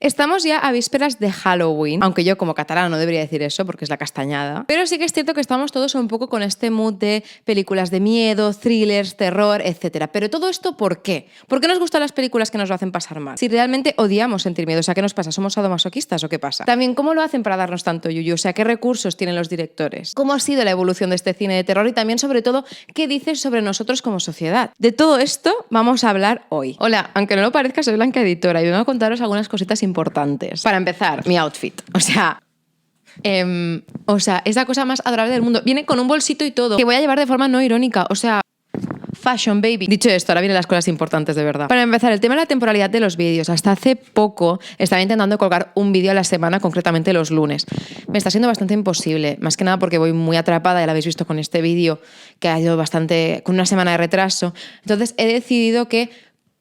Estamos ya a vísperas de Halloween, aunque yo como catalana no debería decir eso porque es la castañada, pero sí que es cierto que estamos todos un poco con este mood de películas de miedo, thrillers, terror, etc. Pero todo esto, ¿por qué? ¿Por qué nos gustan las películas que nos lo hacen pasar mal? Si realmente odiamos sentir miedo, o sea, ¿qué nos pasa? ¿Somos sadomasoquistas o qué pasa? También, ¿cómo lo hacen para darnos tanto yuyu? O sea, ¿qué recursos tienen los directores? ¿Cómo ha sido la evolución de este cine de terror? Y también, sobre todo, ¿qué dice sobre nosotros como sociedad? De todo esto vamos a hablar hoy. Hola, aunque no lo parezca, soy Blanca Editora y vengo a contaros algunas cositas importantes. Para empezar, mi outfit. O sea, es la cosa más adorable del mundo. Viene con un bolsito y todo, que voy a llevar de forma no irónica. O sea, fashion baby. Dicho esto, ahora vienen las cosas importantes de verdad. Para empezar, el tema de la temporalidad de los vídeos. Hasta hace poco estaba intentando colgar un vídeo a la semana, concretamente los lunes. Me está siendo bastante imposible, más que nada porque voy muy atrapada, ya lo habéis visto con este vídeo, que ha ido bastante, con una semana de retraso. Entonces he decidido que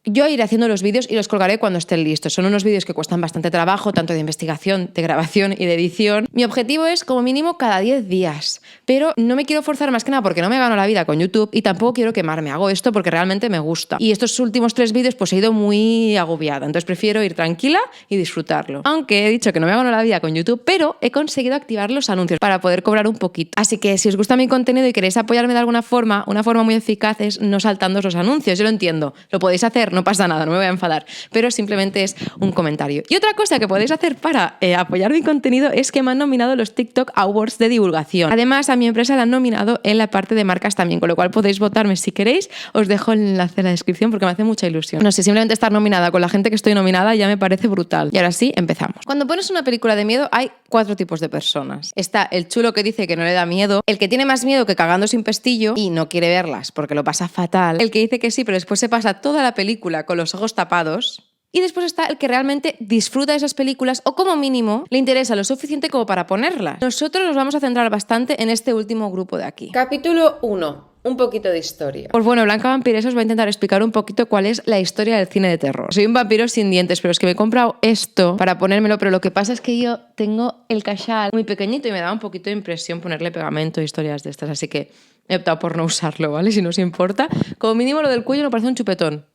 yo iré haciendo los vídeos y los colgaré cuando estén listos. Son unos vídeos que cuestan bastante trabajo, tanto de investigación, de grabación y de edición. Mi objetivo es como mínimo cada 10 días, pero no me quiero forzar más que nada porque no me gano la vida con YouTube y tampoco quiero quemarme. Hago esto porque realmente me gusta. Y estos últimos 3 vídeos pues he ido muy agobiada, entonces prefiero ir tranquila y disfrutarlo. Aunque he dicho que no me gano la vida con YouTube, pero he conseguido activar los anuncios para poder cobrar un poquito. Así que si os gusta mi contenido y queréis apoyarme de alguna forma, una forma muy eficaz es no saltándoos los anuncios. Yo lo entiendo, lo podéis hacer, no pasa nada, no me voy a enfadar, pero simplemente es un comentario. Y otra cosa que podéis hacer para apoyar mi contenido es que me han nominado los TikTok Awards de divulgación. Además, a mi empresa la han nominado en la parte de marcas también, con lo cual podéis votarme si queréis. Os dejo el enlace en la descripción porque me hace mucha ilusión. No sé, simplemente estar nominada con la gente que estoy nominada ya me parece brutal. Y ahora sí, empezamos. Cuando pones una película de miedo hay 4 tipos de personas. Está el chulo que dice que no le da miedo, el que tiene más miedo que cagando sin pestillo y no quiere verlas porque lo pasa fatal, el que dice que sí pero después se pasa toda la película con los ojos tapados. Y después está el que realmente disfruta de esas películas o como mínimo le interesa lo suficiente como para ponerlas. Nosotros nos vamos a centrar bastante en este último grupo de aquí. Capítulo 1. Un poquito de historia. Pues bueno, Blanca Vampiresa os va a intentar explicar un poquito cuál es la historia del cine de terror. Soy un vampiro sin dientes, pero es que me he comprado esto para ponérmelo, pero lo que pasa es que yo tengo el cachal muy pequeñito y me da un poquito de impresión ponerle pegamento y historias de estas, así que he optado por no usarlo, ¿vale? Si no os importa. Como mínimo lo del cuello me parece un chupetón.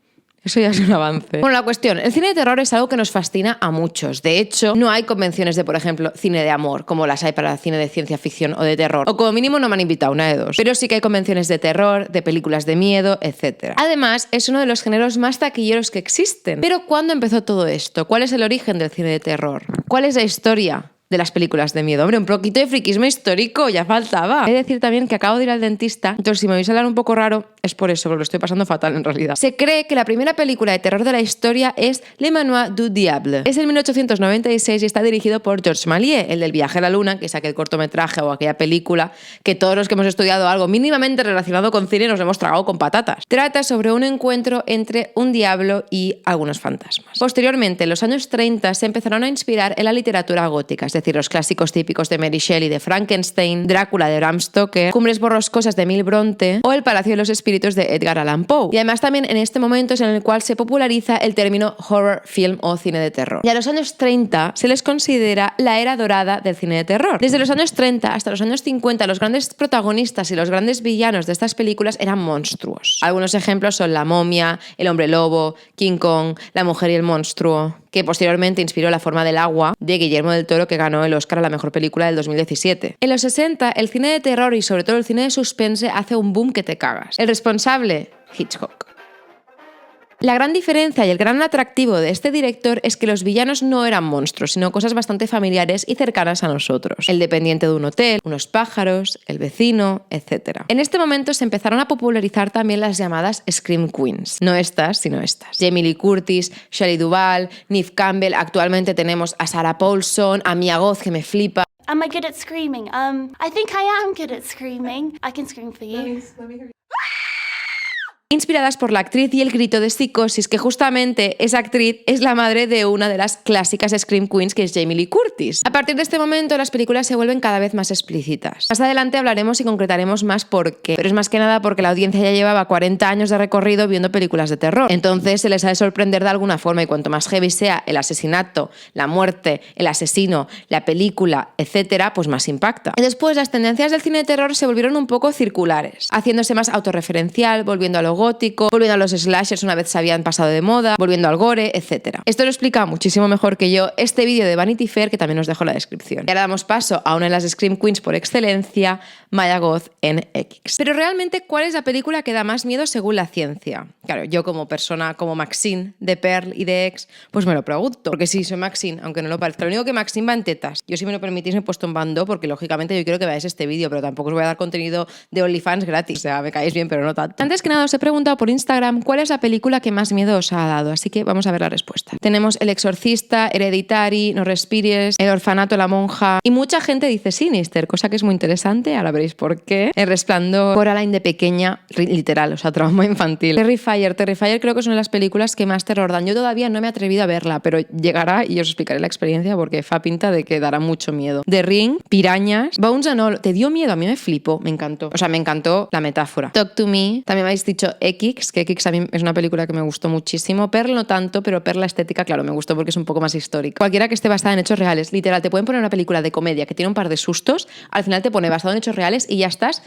Eso ya es un avance. Bueno, la cuestión, el cine de terror es algo que nos fascina a muchos. De hecho, no hay convenciones de, por ejemplo, cine de amor, como las hay para el cine de ciencia ficción o de terror. O como mínimo no me han invitado, una de dos. Pero sí que hay convenciones de terror, de películas de miedo, etc. Además, es uno de los géneros más taquilleros que existen. Pero ¿cuándo empezó todo esto? ¿Cuál es el origen del cine de terror? ¿Cuál es la historia de las películas de miedo? Hombre, un poquito de friquismo histórico, ya faltaba. He de decir también que acabo de ir al dentista, entonces si me vais a hablar un poco raro, es por eso, porque lo estoy pasando fatal en realidad. Se cree que la primera película de terror de la historia es Le Manoir du Diable. Es el 1896 y está dirigido por Georges Méliès, el del viaje a la luna, que es aquel cortometraje o aquella película que todos los que hemos estudiado algo mínimamente relacionado con cine nos hemos tragado con patatas. Trata sobre un encuentro entre un diablo y algunos fantasmas. Posteriormente, en los años 30, se empezaron a inspirar en la literatura gótica, es decir, los clásicos típicos de Mary Shelley de Frankenstein, Drácula de Bram Stoker, Cumbres borrascosas de Emil Bronte o El Palacio de los Espíritus de Edgar Allan Poe. Y además también en este momento es en el cual se populariza el término horror film o cine de terror. Y a los años 30 se les considera la era dorada del cine de terror. Desde los años 30 hasta los años 50 los grandes protagonistas y los grandes villanos de estas películas eran monstruos. Algunos ejemplos son La momia, El hombre lobo, King Kong, La mujer y el monstruo, que posteriormente inspiró La forma del agua de Guillermo del Toro, que ganó el Oscar a la mejor película del 2017. En los 60, el cine de terror y sobre todo el cine de suspense hace un boom que te cagas. El responsable, Hitchcock. La gran diferencia y el gran atractivo de este director es que los villanos no eran monstruos, sino cosas bastante familiares y cercanas a nosotros. El dependiente de un hotel, unos pájaros, el vecino, etc. En este momento se empezaron a popularizar también las llamadas Scream Queens. No estas, sino estas. Jamie Lee Curtis, Shelley Duvall, Neve Campbell, actualmente tenemos a Sarah Paulson, a Mia Goth, que me flipa. Am I good at screaming? I think I am good at screaming. I can scream for you. Let me hear you. Inspiradas por la actriz y el grito de Psicosis, que justamente esa actriz es la madre de una de las clásicas Scream Queens, que es Jamie Lee Curtis. A partir de este momento las películas se vuelven cada vez más explícitas. Más adelante hablaremos y concretaremos más por qué, pero es más que nada porque la audiencia ya llevaba 40 años de recorrido viendo películas de terror. Entonces se les ha de sorprender de alguna forma y cuanto más heavy sea el asesinato, la muerte, el asesino, la película, etcétera, pues más impacta. Y después las tendencias del cine de terror se volvieron un poco circulares, haciéndose más autorreferencial, volviendo a lo gótico, volviendo a los slashers una vez se habían pasado de moda, volviendo al gore, etc. Esto lo explica muchísimo mejor que yo este vídeo de Vanity Fair, que también os dejo en la descripción. Y ahora damos paso a una de las Scream Queens por excelencia, Maya Goth en X. Pero realmente, ¿cuál es la película que da más miedo según la ciencia? Claro, yo como persona, como Maxine de Pearl y de X, pues me lo pregunto. Porque sí, soy Maxine, aunque no lo parezca. Lo único que Maxine va en tetas. Yo, si me lo permitís, me he puesto en bando porque lógicamente yo quiero que veáis este vídeo, pero tampoco os voy a dar contenido de OnlyFans gratis. O sea, me caéis bien, pero no tanto. Antes que nada os he preguntado por Instagram cuál es la película que más miedo os ha dado, así que vamos a ver la respuesta. Tenemos El Exorcista, Hereditary, No Respires, El Orfanato, La Monja, y mucha gente dice Sinister, cosa que es muy interesante, ahora veréis por qué. El Resplandor, Coraline de pequeña, literal, o sea, trauma infantil. Terrifier creo que son las películas que más terror dan. Yo todavía no me he atrevido a verla, pero llegará y os explicaré la experiencia porque fa pinta de que dará mucho miedo. The Ring, Pirañas, Bones and All, ¿te dio miedo? A mí me flipó, me encantó. O sea, me encantó la metáfora. Talk to Me, también me habéis dicho X, que X a mí es una película que me gustó muchísimo. Pearl no tanto, pero Pearl la estética, claro, me gustó porque es un poco más histórica. Cualquiera que esté basada en hechos reales, literal, te pueden poner una película de comedia que tiene un par de sustos, al final te pone basado en hechos reales y ya estás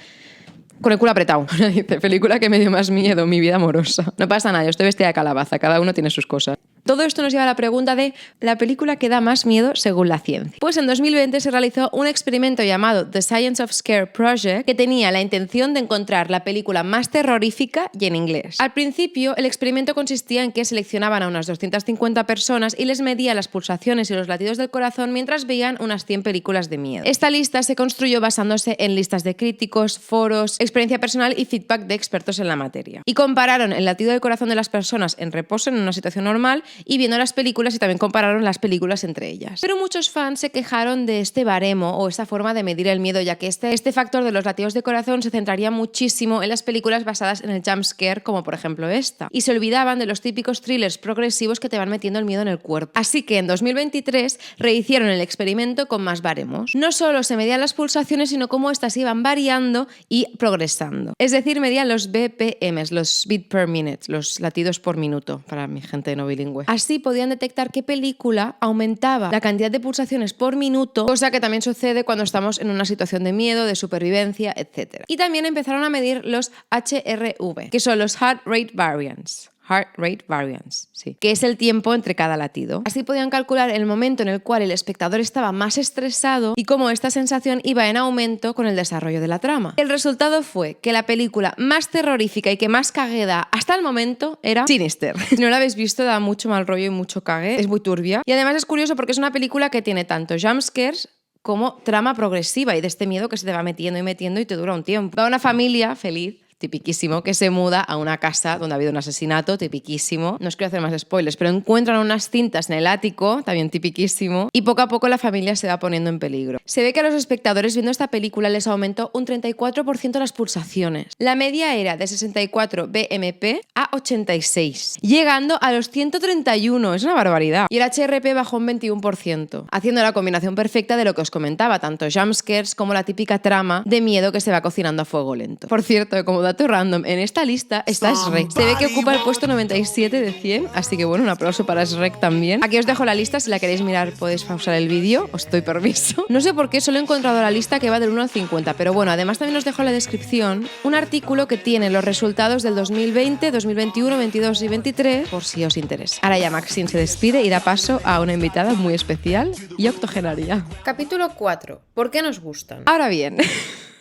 con el culo apretado. Dice, película que me dio más miedo, mi vida amorosa. No pasa nada, yo estoy vestida de calabaza, cada uno tiene sus cosas. Todo esto nos lleva a la pregunta de la película que da más miedo según la ciencia. Pues en 2020 se realizó un experimento llamado The Science of Scare Project que tenía la intención de encontrar la película más terrorífica y en inglés. Al principio, el experimento consistía en que seleccionaban a unas 250 personas y les medía las pulsaciones y los latidos del corazón mientras veían unas 100 películas de miedo. Esta lista se construyó basándose en listas de críticos, foros, experiencia personal y feedback de expertos en la materia. Y compararon el latido del corazón de las personas en reposo en una situación normal y viendo las películas y también compararon las películas entre ellas. Pero muchos fans se quejaron de este baremo o esta forma de medir el miedo, ya que este factor de los latidos de corazón se centraría muchísimo en las películas basadas en el jump scare, como por ejemplo esta, y se olvidaban de los típicos thrillers progresivos que te van metiendo el miedo en el cuerpo. Así que en 2023 rehicieron el experimento con más baremos. No solo se medían las pulsaciones, sino cómo estas iban variando y progresando. Es decir, medían los BPMs, los beat per minute, los latidos por minuto, para mi gente no bilingüe. Así podían detectar qué película aumentaba la cantidad de pulsaciones por minuto, cosa que también sucede cuando estamos en una situación de miedo, de supervivencia, etc. Y también empezaron a medir los HRV, que son los Heart Rate Variance. Heart Rate Variance, sí, que es el tiempo entre cada latido. Así podían calcular el momento en el cual el espectador estaba más estresado y cómo esta sensación iba en aumento con el desarrollo de la trama. El resultado fue que la película más terrorífica y que más cague da hasta el momento era Sinister. Si no la habéis visto, da mucho mal rollo y mucho cague, es muy turbia. Y además es curioso porque es una película que tiene tanto jumpscares como trama progresiva y de este miedo que se te va metiendo y metiendo y te dura un tiempo. Va una familia feliz, tipiquísimo, que se muda a una casa donde ha habido un asesinato, tipiquísimo. No os quiero hacer más spoilers, pero encuentran unas cintas en el ático, también tipiquísimo, y poco a poco la familia se va poniendo en peligro. Se ve que a los espectadores viendo esta película les aumentó un 34% las pulsaciones. La media era de 64 BMP a 86, llegando a los 131, es una barbaridad. Y el HRP bajó un 21%, haciendo la combinación perfecta de lo que os comentaba, tanto jumpscares como la típica trama de miedo que se va cocinando a fuego lento. Por cierto, como dato random, en esta lista está Shrek. Se ve que ocupa el puesto 97 de 100, así que bueno, un aplauso para Shrek también. Aquí os dejo la lista, si la queréis mirar podéis pausar el vídeo, os doy permiso. No sé por qué solo he encontrado la lista que va del 1 al 50, pero bueno, además también os dejo en la descripción un artículo que tiene los resultados del 2020, 2021, 22 y 23, por si os interesa. Ahora ya Maxine se despide y da paso a una invitada muy especial y octogenaria. Capítulo 4. ¿Por qué nos gustan? Ahora bien...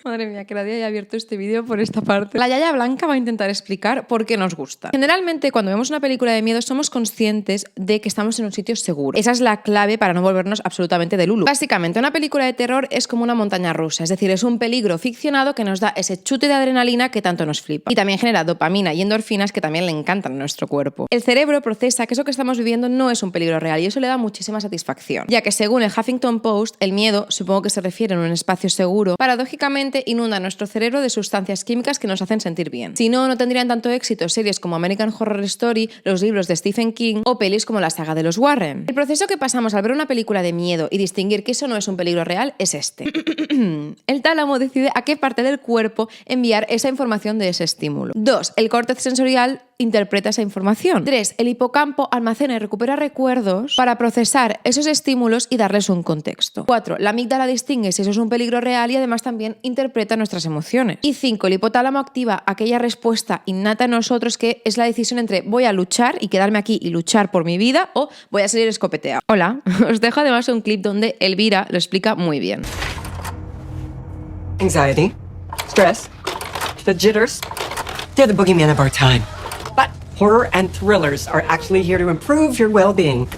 Madre mía, que la día haya abierto este vídeo por esta parte. La Yaya Blanca va a intentar explicar por qué nos gusta. Generalmente, cuando vemos una película de miedo, somos conscientes de que estamos en un sitio seguro. Esa es la clave para no volvernos absolutamente de Lulu. Básicamente, una película de terror es como una montaña rusa, es decir, es un peligro ficcionado que nos da ese chute de adrenalina que tanto nos flipa. Y también genera dopamina y endorfinas que también le encantan a nuestro cuerpo. El cerebro procesa que eso que estamos viviendo no es un peligro real y eso le da muchísima satisfacción. Ya que según el Huffington Post, el miedo, supongo que se refiere a un espacio seguro, paradójicamente inunda nuestro cerebro de sustancias químicas que nos hacen sentir bien. Si no, no tendrían tanto éxito series como American Horror Story, los libros de Stephen King o pelis como la saga de los Warren. El proceso que pasamos al ver una película de miedo y distinguir que eso no es un peligro real es este. El tálamo decide a qué parte del cuerpo enviar esa información de ese estímulo. 2. El córtex sensorial interpreta esa información. 3. El hipocampo almacena y recupera recuerdos para procesar esos estímulos y darles un contexto. 4. La amígdala distingue si eso es un peligro real y además también interpreta nuestras emociones. Y 5. El hipotálamo activa aquella respuesta innata en nosotros que es la decisión entre voy a luchar y quedarme aquí y luchar por mi vida o voy a salir escopeteado. Hola, os dejo además un clip donde Elvira lo explica muy bien. Anxiety, stress, the jitters, they're the boogeyman of our time. But horror and thrillers are actually here to improve your well-being.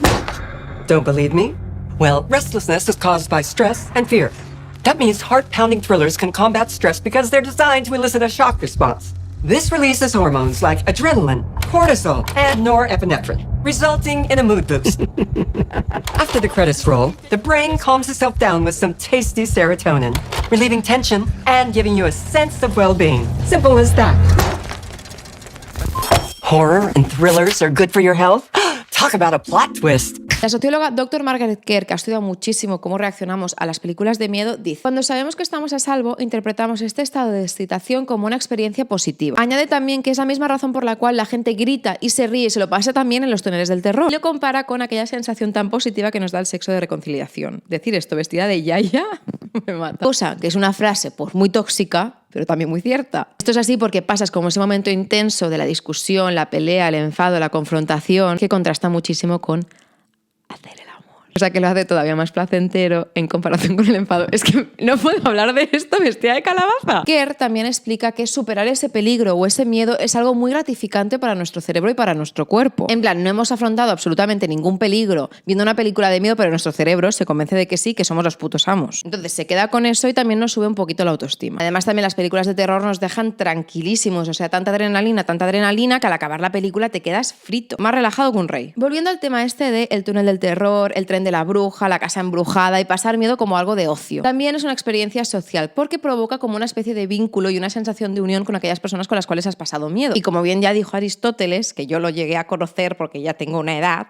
Don't believe me? Well, restlessness is caused by stress and fear. That means heart-pounding thrillers can combat stress because they're designed to elicit a shock response. This releases hormones like adrenaline, cortisol, and norepinephrine, resulting in a mood boost. After the credits roll, the brain calms itself down with some tasty serotonin, relieving tension and giving you a sense of well-being. Simple as that. Horror and thrillers are good for your health? Talk about a plot twist. La socióloga Dr. Margaret Kerr, que ha estudiado muchísimo cómo reaccionamos a las películas de miedo, dice: cuando sabemos que estamos a salvo, interpretamos este estado de excitación como una experiencia positiva. Añade también que es la misma razón por la cual la gente grita y se ríe y se lo pasa también en los túneles del terror. Y lo compara con aquella sensación tan positiva que nos da el sexo de reconciliación. Decir esto vestida de yaya me mata. Cosa que es una frase pues muy tóxica, pero también muy cierta. Esto es así porque pasas como ese momento intenso de la discusión, la pelea, el enfado, la confrontación, que contrasta muchísimo con hacer el amor. O sea, que lo hace todavía más placentero en comparación con el enfado. Es que no puedo hablar de esto vestida de calabaza. Kerr también explica que superar ese peligro o ese miedo es algo muy gratificante para nuestro cerebro y para nuestro cuerpo. En plan, no hemos afrontado absolutamente ningún peligro viendo una película de miedo, pero nuestro cerebro se convence de que sí, que somos los putos amos. Entonces se queda con eso y también nos sube un poquito la autoestima. Además, también las películas de terror nos dejan tranquilísimos. O sea, tanta adrenalina que al acabar la película te quedas frito. Más relajado que un rey. Volviendo al tema este de el túnel del terror, el tren de la bruja, la casa embrujada y pasar miedo como algo de ocio. También es una experiencia social porque provoca como una especie de vínculo y una sensación de unión con aquellas personas con las cuales has pasado miedo. Y como bien ya dijo Aristóteles, que yo lo llegué a conocer porque ya tengo una edad,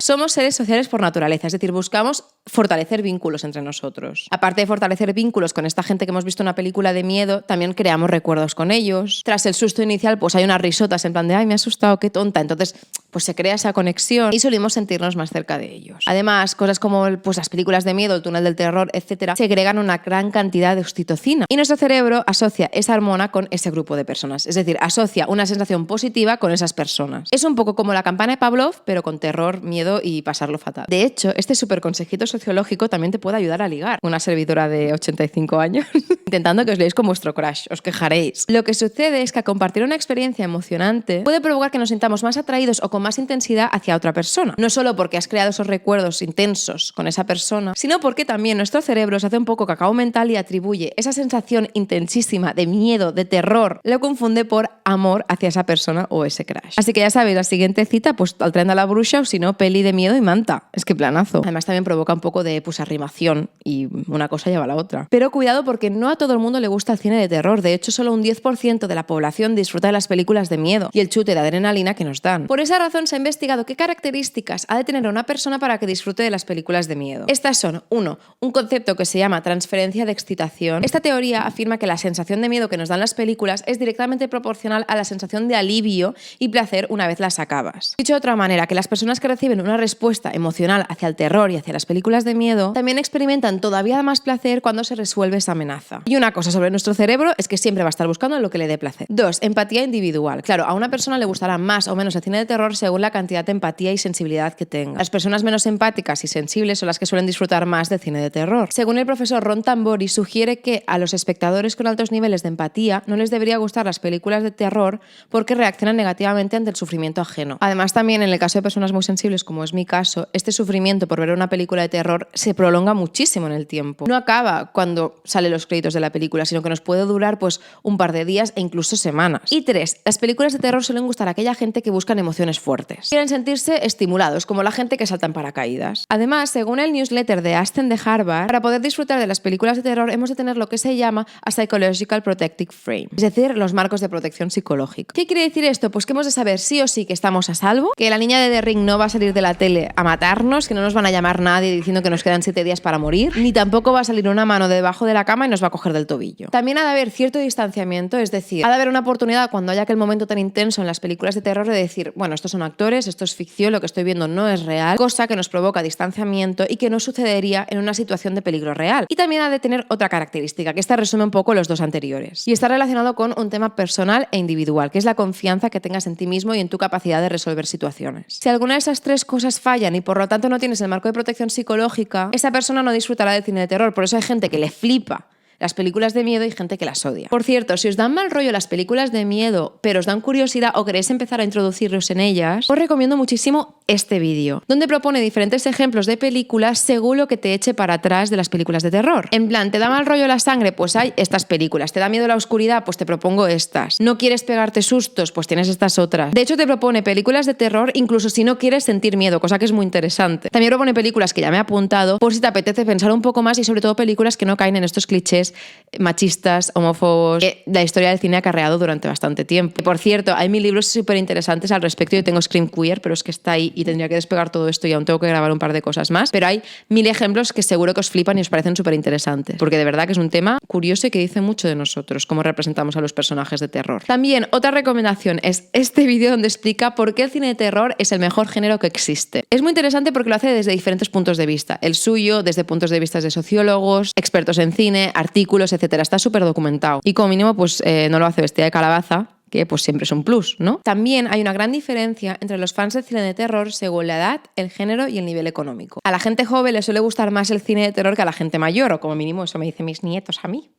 somos seres sociales por naturaleza, es decir, buscamos fortalecer vínculos entre nosotros. Aparte de fortalecer vínculos con esta gente que hemos visto una película de miedo, también creamos recuerdos con ellos. Tras el susto inicial, pues hay unas risotas en plan de ay, me ha asustado, qué tonta. Entonces, pues se crea esa conexión y solimos sentirnos más cerca de ellos. Además, cosas como pues, las películas de miedo, el túnel del terror, etcétera, segregan una gran cantidad de oxitocina. Y nuestro cerebro asocia esa hormona con ese grupo de personas. Es decir, asocia una sensación positiva con esas personas. Es un poco como la campana de Pavlov, pero con terror, miedo y pasarlo fatal. De hecho, este súper consejito sociológico también te puede ayudar a ligar. Una servidora de 85 años intentando que os leáis con vuestro crush. Os quejaréis. Lo que sucede es que a compartir una experiencia emocionante puede provocar que nos sintamos más atraídos o con más intensidad hacia otra persona. No solo porque has creado esos recuerdos intensos con esa persona, sino porque también nuestro cerebro se hace un poco cacao mental y atribuye esa sensación intensísima de miedo, de terror, lo confunde por amor hacia esa persona o ese crush. Así que ya sabéis, la siguiente cita, pues al tren de la bruja o si no, peli de miedo y manta. Es que planazo. Además también provoca un poco de pues arrimación y una cosa lleva a la otra. Pero cuidado porque no a todo el mundo le gusta el cine de terror. De hecho, solo un 10% de la población disfruta de las películas de miedo y el chute de adrenalina que nos dan. Por esa razón se ha investigado qué características ha de tener una persona para que disfrute de las películas de miedo. Estas son, 1. Un concepto que se llama transferencia de excitación. Esta teoría afirma que la sensación de miedo que nos dan las películas es directamente proporcional a la sensación de alivio y placer una vez las acabas. Dicho de otra manera, que las personas que reciben una respuesta emocional hacia el terror y hacia las películas de miedo también experimentan todavía más placer cuando se resuelve esa amenaza. Y una cosa sobre nuestro cerebro es que siempre va a estar buscando lo que le dé placer. 2. Empatía individual. Claro, a una persona le gustará más o menos el cine de terror según la cantidad de empatía y sensibilidad que tenga. Las personas menos empáticas y sensibles son las que suelen disfrutar más de cine de terror. Según el profesor Ron Tambori, sugiere que a los espectadores con altos niveles de empatía no les debería gustar las películas de terror porque reaccionan negativamente ante el sufrimiento ajeno. Además, también en el caso de personas muy sensibles, como es mi caso, este sufrimiento por ver una película de terror se prolonga muchísimo en el tiempo. No acaba cuando salen los créditos de la película, sino que nos puede durar pues un par de días e incluso semanas. Y 3. Las películas de terror suelen gustar a aquella gente que buscan emociones fuertes. Quieren sentirse estimulados, como la gente que salta en paracaídas. Además, según el newsletter de Aston de Harvard, para poder disfrutar de las películas de terror hemos de tener lo que se llama a Psychological Protective Frame, es decir, los marcos de protección psicológica. ¿Qué quiere decir esto? Pues que hemos de saber sí o sí que estamos a salvo, que la niña de The Ring no va a salir de la tele a matarnos, que no nos van a llamar nadie diciendo que nos quedan 7 días para morir, ni tampoco va a salir una mano de debajo de la cama y nos va a coger del tobillo. También ha de haber cierto distanciamiento, es decir, ha de haber una oportunidad cuando haya aquel momento tan intenso en las películas de terror de decir, bueno, estos son actores, esto es ficción, lo que estoy viendo no es real, cosa que nos provoca distanciamiento y que no sucedería en una situación de peligro real. Y también ha de tener otra característica, que esta resume un poco los dos anteriores, y está relacionado con un tema personal e individual, que es la confianza que tengas en ti mismo y en tu capacidad de resolver situaciones. Si alguna de esas tres cosas fallan y por lo tanto no tienes el marco de protección psicológica, esa persona no disfrutará del cine de terror. Por eso hay gente que le flipa las películas de miedo y gente que las odia. Por cierto, si os dan mal rollo las películas de miedo, pero os dan curiosidad o queréis empezar a introduciros en ellas, os recomiendo muchísimo este vídeo, donde propone diferentes ejemplos de películas según lo que te eche para atrás de las películas de terror. En plan, ¿te da mal rollo la sangre? Pues hay estas películas. ¿Te da miedo la oscuridad? Pues te propongo estas. ¿No quieres pegarte sustos? Pues tienes estas otras. De hecho, te propone películas de terror incluso si no quieres sentir miedo, cosa que es muy interesante. También propone películas que ya me he apuntado por si te apetece pensar un poco más y sobre todo películas que no caen en estos clichés machistas, homófobos, que la historia del cine ha acarreado durante bastante tiempo. Por cierto, hay 1000 libros súper interesantes al respecto. Yo tengo Scream Queer, pero es que está ahí y tendría que despegar todo esto y aún tengo que grabar un par de cosas más. Pero hay 1000 ejemplos que seguro que os flipan y os parecen súper interesantes, porque de verdad que es un tema curioso y que dice mucho de nosotros, cómo representamos a los personajes de terror. También otra recomendación es este vídeo donde explica por qué el cine de terror es el mejor género que existe. Es muy interesante porque lo hace desde diferentes puntos de vista. El suyo, desde puntos de vista de sociólogos, expertos en cine, artículos, etcétera. Está súper documentado. Y como mínimo, pues no lo hace vestida de calabaza, que pues siempre es un plus, ¿no? También hay una gran diferencia entre los fans del cine de terror según la edad, el género y el nivel económico. A la gente joven le suele gustar más el cine de terror que a la gente mayor, o como mínimo eso me dicen mis nietos a mí.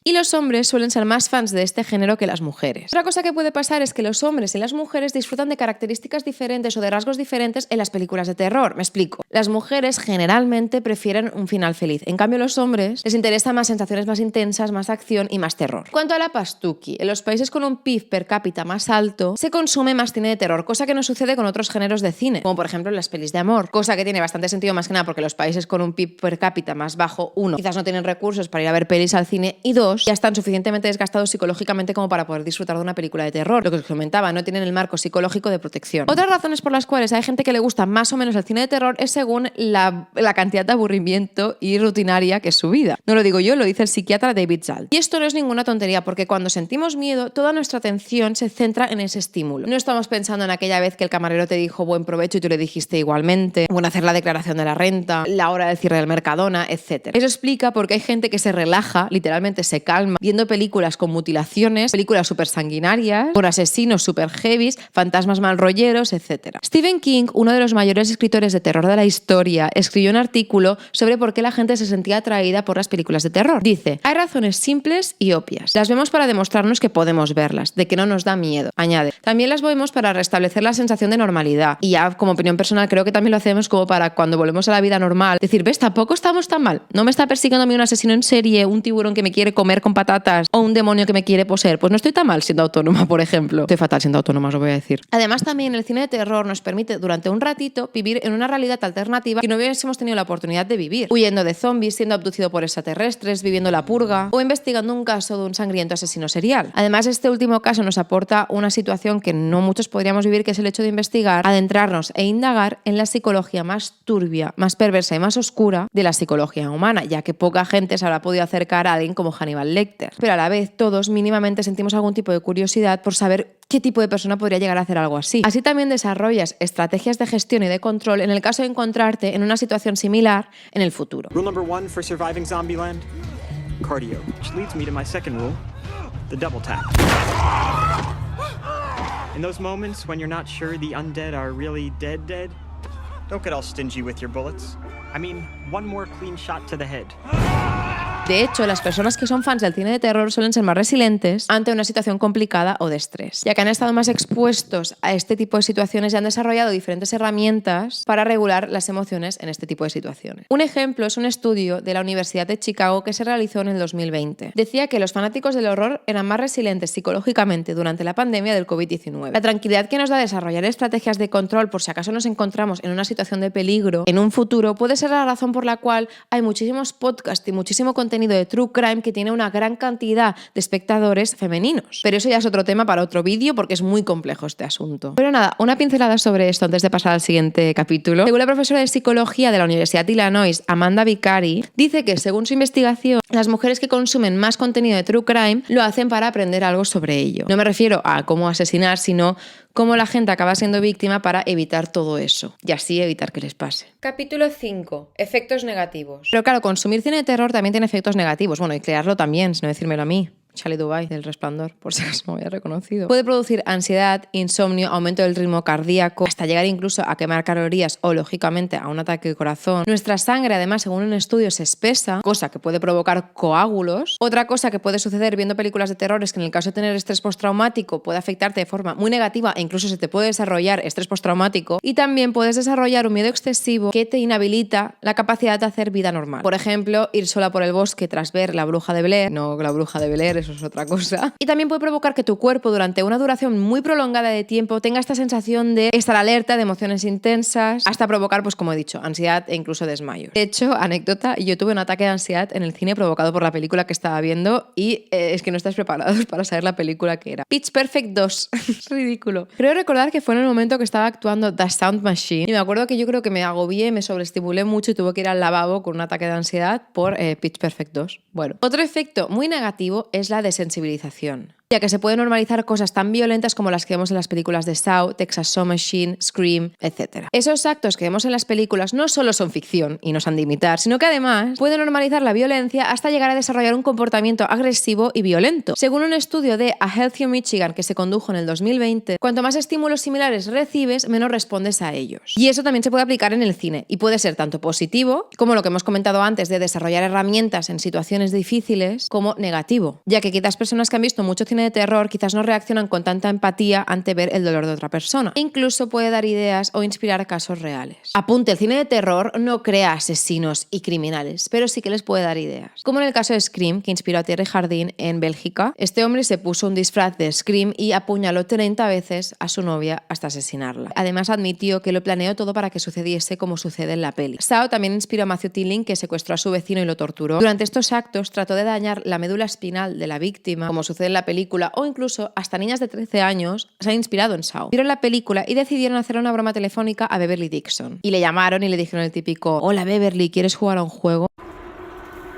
Y los hombres suelen ser más fans de este género que las mujeres. Otra cosa que puede pasar es que los hombres y las mujeres disfrutan de características diferentes o de rasgos diferentes en las películas de terror. Me explico. Las mujeres generalmente prefieren un final feliz. En cambio, a los hombres les interesan más sensaciones más intensas, más acción y más terror. Cuanto a la pastuqui, en los países con un PIB per cápita más alto, se consume más cine de terror, cosa que no sucede con otros géneros de cine, como por ejemplo las pelis de amor, cosa que tiene bastante sentido más que nada porque los países con un PIB per cápita más bajo, uno, quizás no tienen recursos para ir a ver pelis al cine y dos, ya están suficientemente desgastados psicológicamente como para poder disfrutar de una película de terror. Lo que os comentaba, no tienen el marco psicológico de protección. Otras razones por las cuales hay gente que le gusta más o menos el cine de terror es según la cantidad de aburrimiento y rutinaria que es su vida. No lo digo yo, lo dice el psiquiatra David Zalt. Y esto no es ninguna tontería, porque cuando sentimos miedo, toda nuestra atención se centra en ese estímulo. No estamos pensando en aquella vez que el camarero te dijo buen provecho y tú le dijiste igualmente, o en hacer la declaración de la renta, la hora del cierre del Mercadona, etc. Eso explica por qué hay gente que se relaja, literalmente se calma, viendo películas con mutilaciones, películas súper sanguinarias, con asesinos súper heavies, fantasmas mal rolleros, etc. Stephen King, uno de los mayores escritores de terror de la historia, escribió un artículo sobre por qué la gente se sentía atraída por las películas de terror. Dice, hay razones simples y obvias. Las vemos para demostrarnos que podemos verlas, de que no nos da miedo. Añade, también las vemos para restablecer la sensación de normalidad. Y ya, como opinión personal, creo que también lo hacemos como para cuando volvemos a la vida normal, decir, ves, tampoco estamos tan mal. No me está persiguiendo a mí un asesino en serie, un tiburón que me quiere comer con patatas o un demonio que me quiere poseer. Pues no estoy tan mal siendo autónoma, por ejemplo. Estoy fatal siendo autónoma, os lo voy a decir. Además, también el cine de terror nos permite durante un ratito vivir en una realidad alternativa que no hubiésemos tenido la oportunidad de vivir. Huyendo de zombies, siendo abducido por extraterrestres, viviendo la purga o investigando un caso de un sangriento asesino serial. Además, este último caso nos aporta una situación que no muchos podríamos vivir, que es el hecho de investigar, adentrarnos e indagar en la psicología más turbia, más perversa y más oscura de la psicología humana, ya que poca gente se habrá podido acercar a alguien como Hannibal Lecter. Pero a la vez, todos mínimamente sentimos algún tipo de curiosidad por saber qué tipo de persona podría llegar a hacer algo así. Así también desarrollas estrategias de gestión y de control en el caso de encontrarte en una situación similar en el futuro. Rule number 1 for surviving Zombieland: cardio. Which leads me to my second rule, the double tap. In those moments when you're not sure the undead are really dead, don't get all stingy with your bullets. I mean, one more clean shot to the head. De hecho, las personas que son fans del cine de terror suelen ser más resilientes ante una situación complicada o de estrés, ya que han estado más expuestos a este tipo de situaciones y han desarrollado diferentes herramientas para regular las emociones en este tipo de situaciones. Un ejemplo es un estudio de la Universidad de Chicago que se realizó en el 2020. Decía que los fanáticos del horror eran más resilientes psicológicamente durante la pandemia del COVID-19. La tranquilidad que nos da desarrollar estrategias de control por si acaso nos encontramos en una situación de peligro en un futuro puede ser la razón por la cual hay muchísimos podcasts y muchísimo contenido de True Crime que tiene una gran cantidad de espectadores femeninos. Pero eso ya es otro tema para otro vídeo porque es muy complejo este asunto. Pero nada, una pincelada sobre esto antes de pasar al siguiente capítulo. Según la profesora de psicología de la Universidad de Illinois, Amanda Vicari, dice que según su investigación, las mujeres que consumen más contenido de True Crime lo hacen para aprender algo sobre ello. No me refiero a cómo asesinar, sino cómo la gente acaba siendo víctima para evitar todo eso y así evitar que les pase. Capítulo 5. Efectos negativos. Pero claro, consumir cine de terror también tiene efectos negativos. Bueno, y crearlo también, si no decírmelo a mí. Charlie Dubai, del Resplandor, por si acaso me había reconocido. Puede producir ansiedad, insomnio, aumento del ritmo cardíaco, hasta llegar incluso a quemar calorías o, lógicamente, a un ataque de corazón. Nuestra sangre, además, según un estudio, se espesa, cosa que puede provocar coágulos. Otra cosa que puede suceder viendo películas de terror es que en el caso de tener estrés postraumático puede afectarte de forma muy negativa e incluso se te puede desarrollar estrés postraumático. Y también puedes desarrollar un miedo excesivo que te inhabilita la capacidad de hacer vida normal. Por ejemplo, ir sola por el bosque tras ver La Bruja de Blair. No, La Bruja de Blair, eso es otra cosa. Y también puede provocar que tu cuerpo durante una duración muy prolongada de tiempo tenga esta sensación de estar alerta, de emociones intensas, hasta provocar, pues como he dicho, ansiedad e incluso desmayos. De hecho, anécdota, yo tuve un ataque de ansiedad en el cine provocado por la película que estaba viendo y es que no estás preparados para saber la película que era. Pitch Perfect 2. Es ridículo. Creo recordar que fue en el momento que estaba actuando The Sound Machine y me acuerdo que yo creo que me agobié, me sobreestimulé mucho y tuve que ir al lavabo con un ataque de ansiedad por Pitch Perfect 2. Bueno, otro efecto muy negativo es la desensibilización, ya que se puede normalizar cosas tan violentas como las que vemos en las películas de Saw, Texas Chainsaw Machine, Scream, etc. Esos actos que vemos en las películas no solo son ficción y nos han de imitar, sino que además pueden normalizar la violencia hasta llegar a desarrollar un comportamiento agresivo y violento. Según un estudio de A Healthier Michigan que se condujo en el 2020, cuanto más estímulos similares recibes, menos respondes a ellos. Y eso también se puede aplicar en el cine y puede ser tanto positivo, como lo que hemos comentado antes de desarrollar herramientas en situaciones difíciles, como negativo, ya que quizás personas que han visto mucho cine de terror quizás no reaccionan con tanta empatía ante ver el dolor de otra persona. E incluso puede dar ideas o inspirar casos reales. Apunte, el cine de terror no crea asesinos y criminales, pero sí que les puede dar ideas. Como en el caso de Scream, que inspiró a Thierry Jardin en Bélgica. Este hombre se puso un disfraz de Scream y apuñaló 30 veces a su novia hasta asesinarla. Además admitió que lo planeó todo para que sucediese como sucede en la peli. Saw también inspiró a Matthew Tilling, que secuestró a su vecino y lo torturó. Durante estos actos trató de dañar la médula espinal de la víctima, como sucede en la película, o incluso hasta niñas de 13 años se han inspirado en Saw. Vieron la película y decidieron hacer una broma telefónica a Beverly Dixon. Y le llamaron y le dijeron el típico: hola Beverly, ¿quieres jugar a un juego?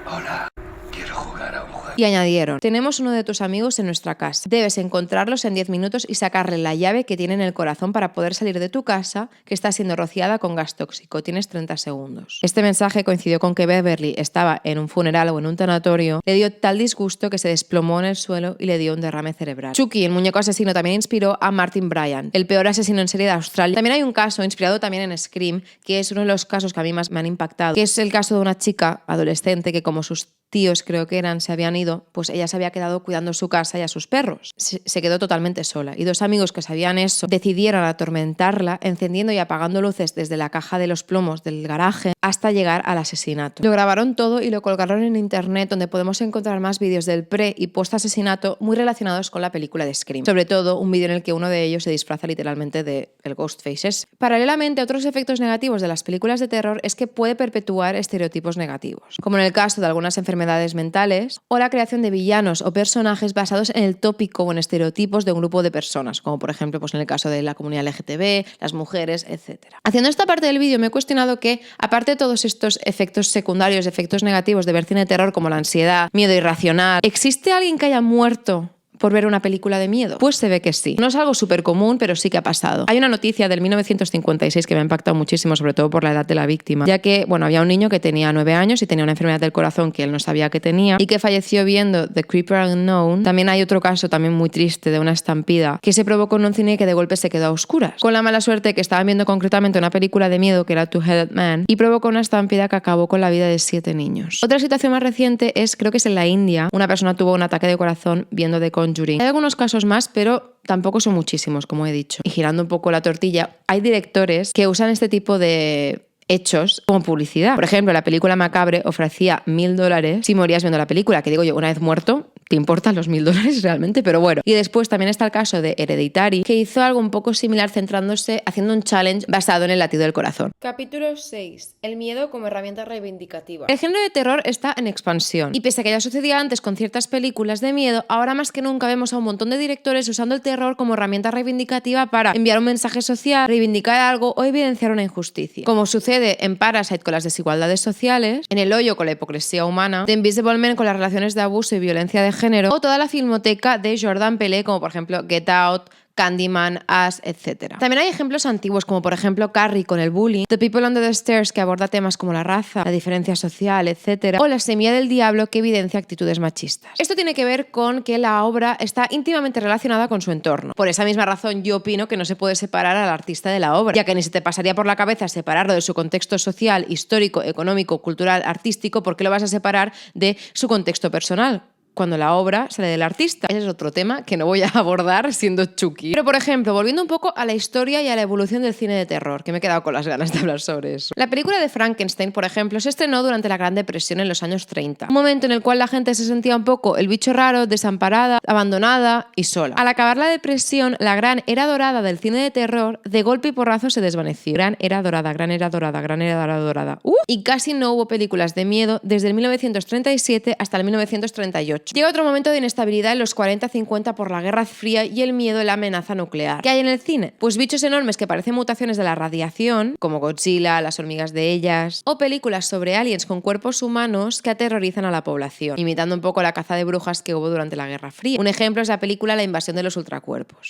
Hola, quiero jugar a un juego. Y añadieron: tenemos uno de tus amigos en nuestra casa. Debes encontrarlos en 10 minutos y sacarle la llave que tiene en el corazón para poder salir de tu casa, que está siendo rociada con gas tóxico. Tienes 30 segundos. Este mensaje coincidió con que Beverly estaba en un funeral o en un tanatorio. Le dio tal disgusto que se desplomó en el suelo y le dio un derrame cerebral. Chucky, el muñeco asesino, también inspiró a Martin Bryant, el peor asesino en serie de Australia. También hay un caso inspirado también en Scream, que es uno de los casos que a mí más me han impactado, que es el caso de una chica adolescente que, como sus tíos creo que eran, se habían ido, pues ella se había quedado cuidando su casa y a sus perros. Se quedó totalmente sola y dos amigos que sabían eso decidieron atormentarla encendiendo y apagando luces desde la caja de los plomos del garaje hasta llegar al asesinato. Lo grabaron todo y lo colgaron en internet, donde podemos encontrar más vídeos del pre y post asesinato muy relacionados con la película de Scream. Sobre todo un vídeo en el que uno de ellos se disfraza literalmente de el Ghostface. Paralelamente, otros efectos negativos de las películas de terror es que puede perpetuar estereotipos negativos, como en el caso de algunas enfermedades mentales o la creación de villanos o personajes basados en el tópico o en estereotipos de un grupo de personas, como por ejemplo pues en el caso de la comunidad LGTB, las mujeres, etc. Haciendo esta parte del vídeo me he cuestionado que, aparte de todos estos efectos secundarios, efectos negativos de ver cine de terror como la ansiedad, miedo irracional, ¿existe alguien que haya muerto por ver una película de miedo? Pues se ve que sí. No es algo súper común, pero sí que ha pasado. Hay una noticia del 1956 que me ha impactado muchísimo, sobre todo por la edad de la víctima, ya que, bueno, había un niño que tenía 9 años y tenía una enfermedad del corazón que él no sabía que tenía y que falleció viendo The Creeper Unknown. También hay otro caso también muy triste de una estampida que se provocó en un cine y que de golpe se quedó a oscuras, con la mala suerte que estaban viendo concretamente una película de miedo que era Two-Headed Man y provocó una estampida que acabó con la vida de 7 niños. Otra situación más reciente es, creo que es en la India, una persona tuvo un ataque de corazón viendo The Conjuring. Hay algunos casos más, pero tampoco son muchísimos, como he dicho. Y girando un poco la tortilla, hay directores que usan este tipo de hechos como publicidad. Por ejemplo, la película Macabre ofrecía $1.000 si morías viendo la película, que digo yo, una vez muerto, ¿te importan los $1.000 realmente? Pero bueno. Y después también está el caso de Hereditary, que hizo algo un poco similar centrándose, haciendo un challenge basado en el latido del corazón. Capítulo 6. El miedo como herramienta reivindicativa. El género de terror está en expansión. Y pese a que ya sucedía antes con ciertas películas de miedo, ahora más que nunca vemos a un montón de directores usando el terror como herramienta reivindicativa para enviar un mensaje social, reivindicar algo o evidenciar una injusticia. Como sucede en Parasite con las desigualdades sociales, en El Hoyo con la hipocresía humana, The Invisible Man con las relaciones de abuso y violencia de género, o toda la filmoteca de Jordan Peele, como por ejemplo Get Out, Candyman, Us, etc. También hay ejemplos antiguos, como por ejemplo Carrie con el bullying, The People Under the Stairs, que aborda temas como la raza, la diferencia social, etc. O La Semilla del Diablo, que evidencia actitudes machistas. Esto tiene que ver con que la obra está íntimamente relacionada con su entorno. Por esa misma razón, yo opino que no se puede separar al artista de la obra, ya que ni se te pasaría por la cabeza separarlo de su contexto social, histórico, económico, cultural, artístico, porque lo vas a separar de su contexto personal cuando la obra sale del artista. Ese es otro tema que no voy a abordar siendo Chucky. Pero, por ejemplo, volviendo un poco a la historia y a la evolución del cine de terror, que me he quedado con las ganas de hablar sobre eso. La película de Frankenstein, por ejemplo, se estrenó durante la Gran Depresión en los años 30. Un momento en el cual la gente se sentía un poco el bicho raro, desamparada, abandonada y sola. Al acabar la depresión, la gran era dorada del cine de terror, de golpe y porrazo se desvaneció. Gran era dorada, gran era dorada, gran era dorada. Y casi no hubo películas de miedo desde el 1937 hasta el 1938. Llega otro momento de inestabilidad en los 40-50 por la Guerra Fría y el miedo a la amenaza nuclear. ¿Qué hay en el cine? Pues bichos enormes que parecen mutaciones de la radiación, como Godzilla, las hormigas de ellas, o películas sobre aliens con cuerpos humanos que aterrorizan a la población, imitando un poco la caza de brujas que hubo durante la Guerra Fría. Un ejemplo es la película La invasión de los ultracuerpos.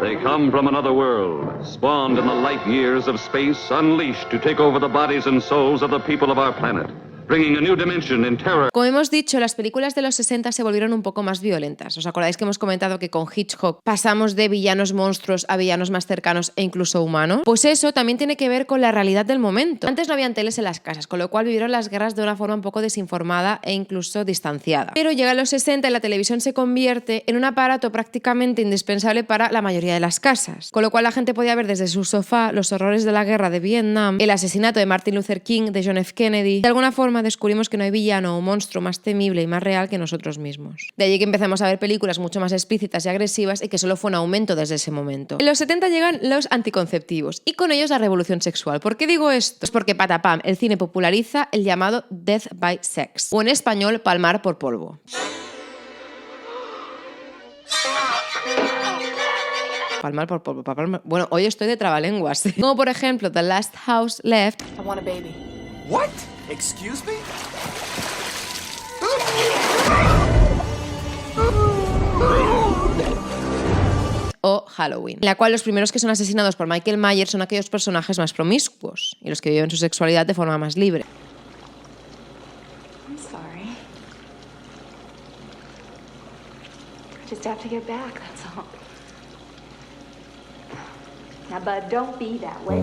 They come from another world, spawned in the light years of space, unleashed to take over the bodies and souls of the people of our planet, bringing a new dimension in terror. Como hemos dicho, las películas de los 60 se volvieron un poco más violentas. ¿Os acordáis que hemos comentado que con Hitchcock pasamos de villanos monstruos a villanos más cercanos e incluso humanos? Pues eso también tiene que ver con la realidad del momento. Antes no habían teles en las casas, con lo cual vivieron las guerras de una forma un poco desinformada e incluso distanciada. Pero llegan los 60 y la televisión se convierte en un aparato prácticamente indispensable para la mayoría de las casas. Con lo cual la gente podía ver desde su sofá los horrores de la guerra de Vietnam, el asesinato de Martin Luther King, de John F. Kennedy. De alguna forma descubrimos que no hay villano o monstruo más temible y más real que nosotros mismos. De allí que empezamos a ver películas mucho más explícitas y agresivas y que solo fue un aumento desde ese momento. En los 70 llegan los anticonceptivos y con ellos la revolución sexual. ¿Por qué digo esto? Pues porque patapam, el cine populariza el llamado Death by Sex, o en español, palmar por polvo. Palmar por polvo, palmar... Bueno, hoy estoy de trabalenguas. Como por ejemplo The Last House Left. I want a baby. What? Excuse me? O Halloween, en la cual los primeros que son asesinados por Michael Myers son aquellos personajes más promiscuos y los que viven su sexualidad de forma más libre. I'm sorry. I just have to get back, that's all. Now, bud, don't be that way.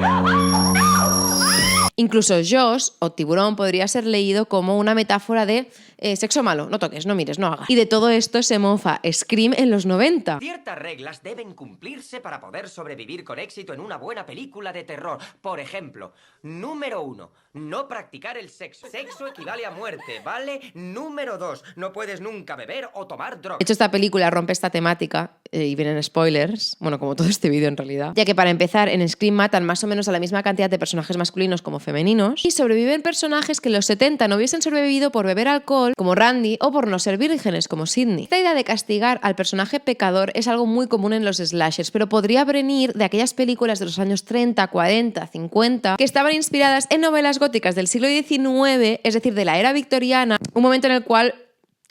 Incluso Jaws o Tiburón podría ser leído como una metáfora de sexo malo, no toques, no mires, no hagas. Y de todo esto se mofa Scream en los 90. Ciertas reglas deben cumplirse para poder sobrevivir con éxito en una buena película de terror. Por ejemplo, número 1, no practicar el sexo. Sexo equivale a muerte, ¿vale? Número 2, no puedes nunca beber o tomar drogas. De hecho, esta película rompe esta temática y vienen spoilers, bueno, como todo este vídeo en realidad, ya que para empezar, en Scream matan más o menos a la misma cantidad de personajes masculinos como femeninos, femeninos, y sobreviven personajes que en los 70 no hubiesen sobrevivido por beber alcohol, como Randy, o por no ser vírgenes, como Sidney. Esta idea de castigar al personaje pecador es algo muy común en los slashers, pero podría venir de aquellas películas de los años 30, 40, 50, que estaban inspiradas en novelas góticas del siglo XIX, es decir, de la era victoriana, un momento en el cual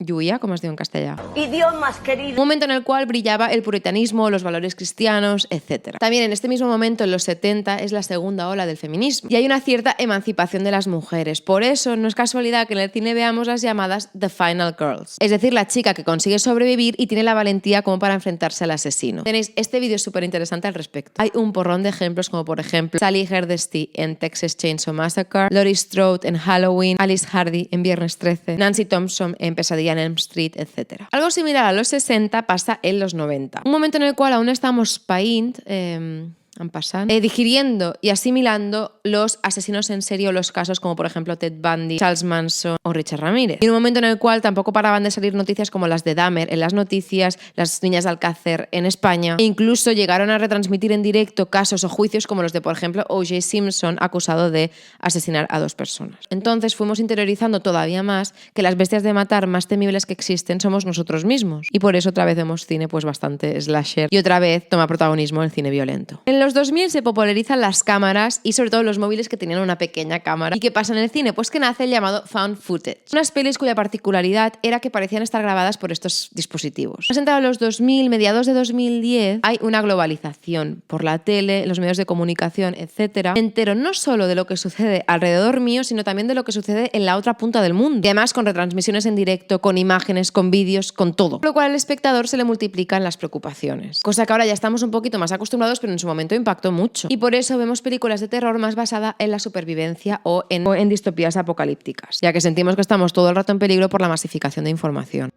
Lluïa, como os digo en castellano. Idiomas, querido. Un momento en el cual brillaba el puritanismo, los valores cristianos, etc. También en este mismo momento, en los 70, es la segunda ola del feminismo. Y hay una cierta emancipación de las mujeres. Por eso no es casualidad que en el cine veamos las llamadas The Final Girls. Es decir, la chica que consigue sobrevivir y tiene la valentía como para enfrentarse al asesino. Tenéis este vídeo súper interesante al respecto. Hay un porrón de ejemplos, como por ejemplo Sally Hardesty en Texas Chainsaw Massacre, Laurie Strode en Halloween, Alice Hardy en Viernes 13, Nancy Thompson en Pesadilla en Elm Street, etc. Algo similar a los 60 pasa en los 90. Un momento en el cual aún estamos paint, digiriendo y asimilando los asesinos en serie o los casos como por ejemplo Ted Bundy, Charles Manson o Richard Ramírez. Y un momento en el cual tampoco paraban de salir noticias como las de Dahmer en las noticias, las niñas de Alcácer en España, e incluso llegaron a retransmitir en directo casos o juicios como los de por ejemplo O.J. Simpson, acusado de asesinar a 2 personas. Entonces fuimos interiorizando todavía más que las bestias de matar más temibles que existen somos nosotros mismos. Y por eso otra vez vemos cine pues bastante slasher y otra vez toma protagonismo el cine violento. En los 2000 se popularizan las cámaras y sobre todo los móviles que tenían una pequeña cámara. ¿Y qué pasa en el cine? Pues que nace el llamado found footage. Unas pelis cuya particularidad era que parecían estar grabadas por estos dispositivos. Presentado en los 2000, mediados de 2010, hay una globalización por la tele, los medios de comunicación, etc. Me entero no solo de lo que sucede alrededor mío, sino también de lo que sucede en la otra punta del mundo. Y además con retransmisiones en directo, con imágenes, con vídeos, con todo. Por lo cual al espectador se le multiplican las preocupaciones. Cosa que ahora ya estamos un poquito más acostumbrados, pero en su momento impactó mucho. Y por eso vemos películas de terror más basadas en la supervivencia o en distopías apocalípticas, ya que sentimos que estamos todo el rato en peligro por la masificación de información.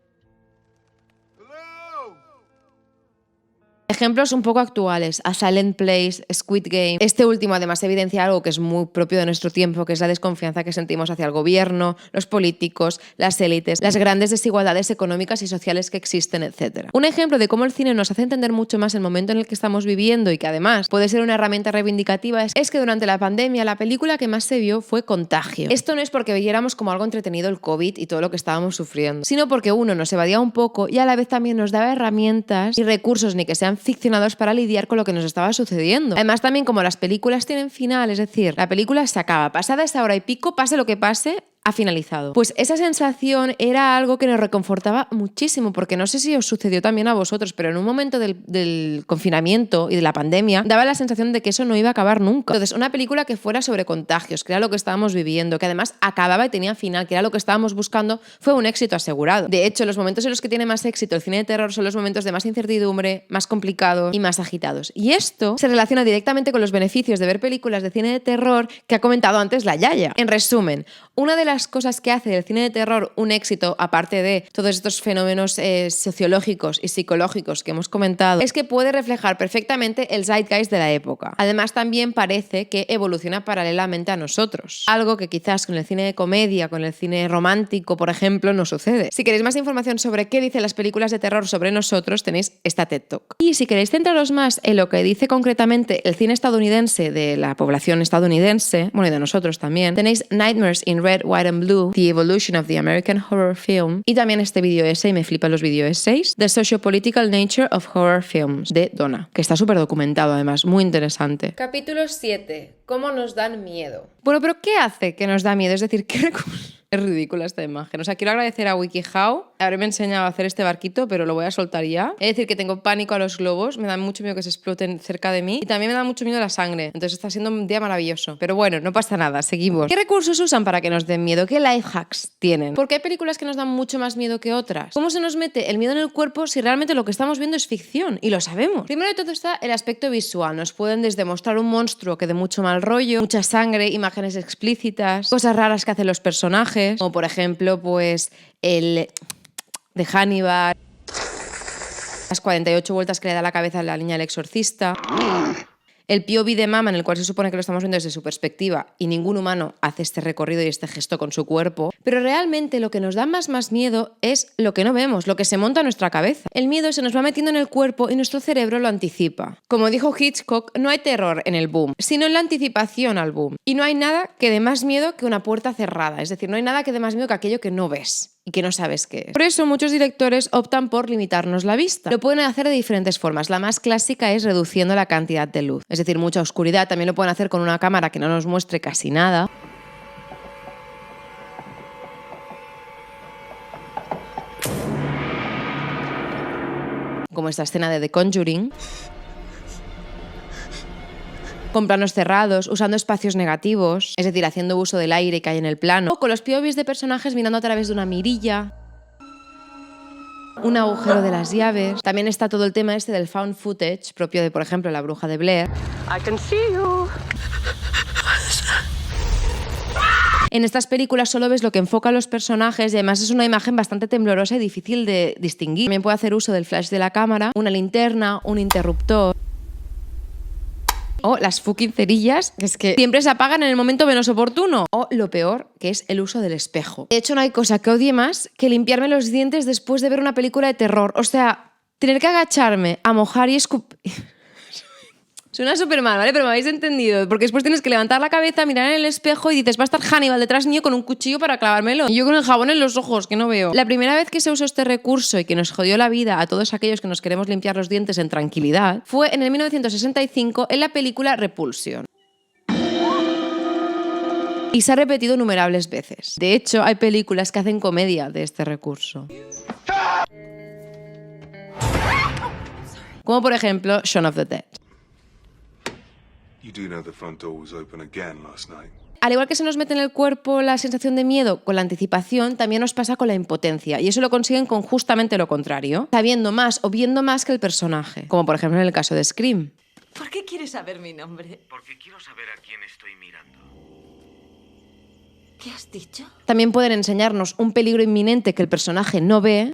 Ejemplos un poco actuales, A Silent Place, Squid Game. Este último además evidencia algo que es muy propio de nuestro tiempo, que es la desconfianza que sentimos hacia el gobierno, los políticos, las élites, las grandes desigualdades económicas y sociales que existen, etc. Un ejemplo de cómo el cine nos hace entender mucho más el momento en el que estamos viviendo y que además puede ser una herramienta reivindicativa es que durante la pandemia la película que más se vio fue Contagio. Esto no es porque viéramos como algo entretenido el COVID y todo lo que estábamos sufriendo, sino porque uno nos evadía un poco y a la vez también nos daba herramientas y recursos, ni que sean ficcionados, para lidiar con lo que nos estaba sucediendo. Además también como las películas tienen final, es decir, la película se acaba, pasada esa hora y pico, pase lo que pase, ha finalizado. Pues esa sensación era algo que nos reconfortaba muchísimo, porque no sé si os sucedió también a vosotros, pero en un momento del confinamiento y de la pandemia daba la sensación de que eso no iba a acabar nunca. Entonces, una película que fuera sobre contagios, que era lo que estábamos viviendo, que además acababa y tenía final, que era lo que estábamos buscando, fue un éxito asegurado. De hecho, los momentos en los que tiene más éxito el cine de terror son los momentos de más incertidumbre, más complicados y más agitados. Y esto se relaciona directamente con los beneficios de ver películas de cine de terror que ha comentado antes la Yaya. En resumen, una de las cosas que hace del cine de terror un éxito, aparte de todos estos fenómenos sociológicos y psicológicos que hemos comentado, es que puede reflejar perfectamente el zeitgeist de la época. Además, también parece que evoluciona paralelamente a nosotros, algo que quizás con el cine de comedia, con el cine romántico, por ejemplo, no sucede. Si queréis más información sobre qué dicen las películas de terror sobre nosotros, tenéis esta TED Talk. Y si queréis centraros más en lo que dice concretamente el cine estadounidense, de la población estadounidense, bueno, y de nosotros también, tenéis Nightmares in Red, White and Blue, The Evolution of the American Horror Film, y también este video essay, me flipan los video essays, The Sociopolitical Nature of Horror Films, de Donna, que está súper documentado además, muy interesante. Capítulo 7. ¿Cómo nos dan miedo? Bueno, pero ¿qué hace que nos da miedo? Es decir, ¿qué recursos? Es ridícula esta imagen. O sea, quiero agradecer a WikiHow. Haberme enseñado a hacer este barquito, pero lo voy a soltar ya. Es decir, que tengo pánico a los globos. Me da mucho miedo que se exploten cerca de mí. Y también me da mucho miedo la sangre. Entonces está siendo un día maravilloso. Pero bueno, no pasa nada. Seguimos. ¿Qué recursos usan para que nos den miedo? ¿Qué life hacks tienen? ¿Por qué hay películas que nos dan mucho más miedo que otras? ¿Cómo se nos mete el miedo en el cuerpo si realmente lo que estamos viendo es ficción? Y lo sabemos. Primero de todo está el aspecto visual. Nos pueden desde mostrar un monstruo que dé mucho mal rollo, mucha sangre, imágenes explícitas, cosas raras que hacen los personajes, como por ejemplo, pues el de Hannibal, las 48 vueltas que le da la cabeza a la niña del exorcista, el POV de Mama, en el cual se supone que lo estamos viendo desde su perspectiva y ningún humano hace este recorrido y este gesto con su cuerpo, pero realmente lo que nos da más miedo es lo que no vemos, lo que se monta en nuestra cabeza. El miedo se nos va metiendo en el cuerpo y nuestro cerebro lo anticipa. Como dijo Hitchcock, no hay terror en el boom, sino en la anticipación al boom. Y no hay nada que dé más miedo que una puerta cerrada, es decir, no hay nada que dé más miedo que aquello que no ves y que no sabes qué es. Por eso muchos directores optan por limitarnos la vista. Lo pueden hacer de diferentes formas. La más clásica es reduciendo la cantidad de luz, es decir, mucha oscuridad. También lo pueden hacer con una cámara que no nos muestre casi nada. Como esta escena de The Conjuring. Con planos cerrados, usando espacios negativos, es decir, haciendo uso del aire que hay en el plano, o con los POVs de personajes mirando a través de una mirilla, un agujero de las llaves. También está todo el tema este del found footage, propio de, por ejemplo, La Bruja de Blair. I can see you. En estas películas solo ves lo que enfoca a los personajes y además es una imagen bastante temblorosa y difícil de distinguir. También puede hacer uso del flash de la cámara, una linterna, un interruptor. O las fucking cerillas, que es que siempre se apagan en el momento menos oportuno. O lo peor, que es el uso del espejo. De hecho, no hay cosa que odie más que limpiarme los dientes después de ver una película de terror. O sea, tener que agacharme a mojar y escupir... Suena súper mal, ¿vale? Pero me habéis entendido. Porque después tienes que levantar la cabeza, mirar en el espejo y dices, va a estar Hannibal detrás mío con un cuchillo para clavármelo. Y yo con el jabón en los ojos, que no veo. La primera vez que se usó este recurso y que nos jodió la vida a todos aquellos que nos queremos limpiar los dientes en tranquilidad fue en el 1965 en la película Repulsion. Y se ha repetido innumerables veces. De hecho, hay películas que hacen comedia de este recurso. Como por ejemplo Shaun of the Dead. You do know the front door was open again last night. Al igual que se nos mete en el cuerpo la sensación de miedo con la anticipación, también nos pasa con la impotencia. Y eso lo consiguen con justamente lo contrario. Sabiendo más o viendo más que el personaje. Como por ejemplo en el caso de Scream. ¿Por qué quieres saber mi nombre? Porque quiero saber a quién estoy mirando. ¿Qué has dicho? También pueden enseñarnos un peligro inminente que el personaje no ve.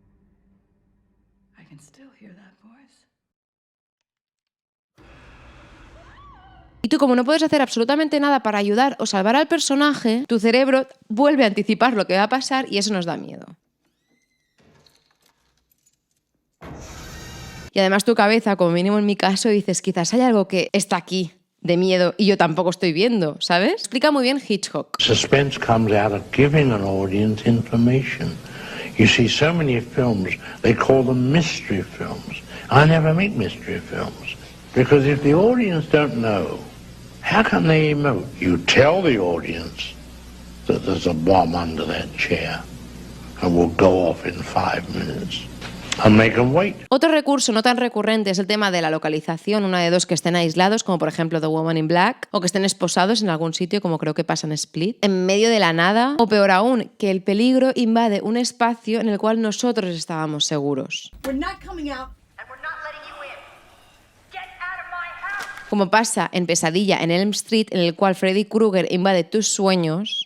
Y tú, como no puedes hacer absolutamente nada para ayudar o salvar al personaje, tu cerebro vuelve a anticipar lo que va a pasar y eso nos da miedo. Y además tu cabeza, como mínimo en mi caso, dices, quizás hay algo que está aquí de miedo y yo tampoco estoy viendo, ¿sabes? Explica muy bien Hitchcock. Suspense comes out of giving an audience information. You see so many films, they call them mystery films. I never make mystery films. Because if the audience don't know, how can they emote? You tell the audience that there's a bomb under that chair and will go off in 5 minutes. And make them wait. Otro recurso no tan recurrente es el tema de la localización, una de dos que estén aislados, como por ejemplo The Woman in Black, o que estén esposados en algún sitio, como creo que pasa en Split, en medio de la nada, o peor aún, que el peligro invade un espacio en el cual nosotros estábamos seguros. Como pasa en Pesadilla en Elm Street, en el cual Freddy Krueger invade tus sueños.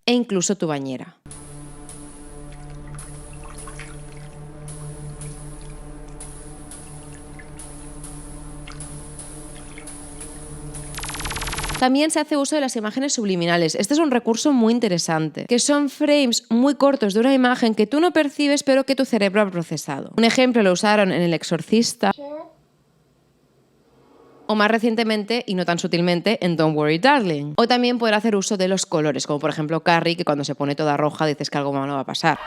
E incluso tu bañera. También se hace uso de las imágenes subliminales. Este es un recurso muy interesante, que son frames muy cortos de una imagen que tú no percibes pero que tu cerebro ha procesado. Un ejemplo lo usaron en El Exorcista, o más recientemente, y no tan sutilmente, en Don't Worry Darling. O también poder hacer uso de los colores, como por ejemplo Carrie, que cuando se pone toda roja dices que algo malo va a pasar.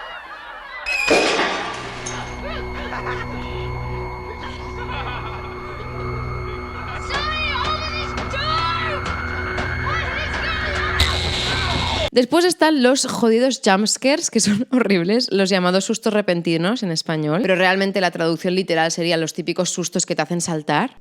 Después están los jodidos jumpscares, que son horribles, los llamados sustos repentinos en español, pero realmente la traducción literal serían los típicos sustos que te hacen saltar.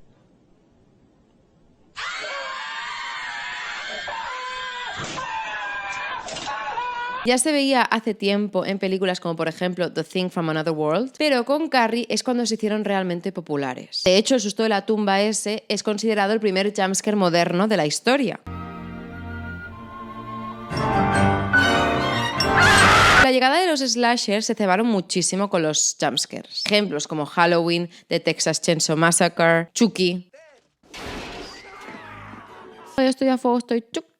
Ya se veía hace tiempo en películas como por ejemplo The Thing from Another World, pero con Carrie es cuando se hicieron realmente populares. De hecho, el susto de la tumba ese es considerado el primer jumpscare moderno de la historia. llegada de los slashers se cebaron muchísimo con los jumpscares. Ejemplos como Halloween, The Texas Chainsaw Massacre, Chucky. Hoy estoy a fuego, estoy Chucky.